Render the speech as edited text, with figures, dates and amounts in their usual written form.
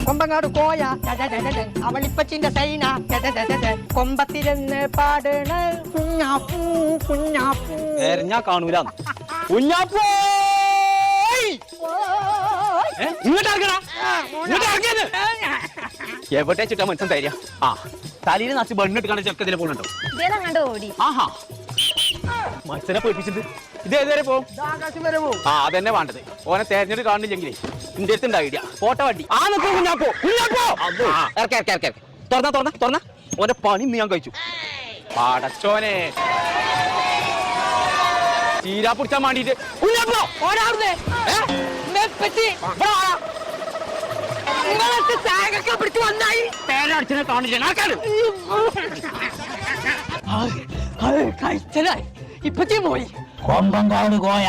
കൊമ്പങ്ങാട് കോയ അവളിപ്പച്ചിന്റെ സൈന കൊമ്പത്തിരുന്ന് പാടണ കുഞ്ഞാപ്പൂ കുഞ്ഞാപ്പൂ. ഞാൻ കാണൂല കുഞ്ഞാപ്പൂ. എവിടെ ചുറ്റാ മനസ്സിൽ തരിക? ആ തലയിൽ നാച്ച് ബണ്ണിട്ട് കാണാൻ ചെക്കതിലെ പോകുന്നുണ്ടോ? ആഹാ മത്സരം പേടിപ്പിച്ചിട്ട് ഇത് ഏതുവരെ പോകും? ആ അതെന്നെ വേണ്ടത്. ഓനെ തെരഞ്ഞെടുത്ത് കാണുന്നില്ലെങ്കിലേ ഇന്റെ അടുത്ത് ഉണ്ടാവില്ല. ഫോട്ടോ വണ്ടി ആ നിൽക്കും കുഞ്ഞാപ്പോ കുഞ്ഞാപ്പോ. തുറന്ന ഓന്റെ പണി ഇന്ന് ഞാൻ കഴിച്ചു. പടച്ചോനെ ചീരാ പിടിച്ചാൻ വേണ്ടിട്ട് കുഞ്ഞാപ്പോ ഓനാർന്നേ പിടിച്ചു വന്നായി പേരടിച്ചിനെ കാണില്ല കഴിച്ചലായി ഇപ്പച്ചി പോയി. കൊമ്പങ്കാട് കോയ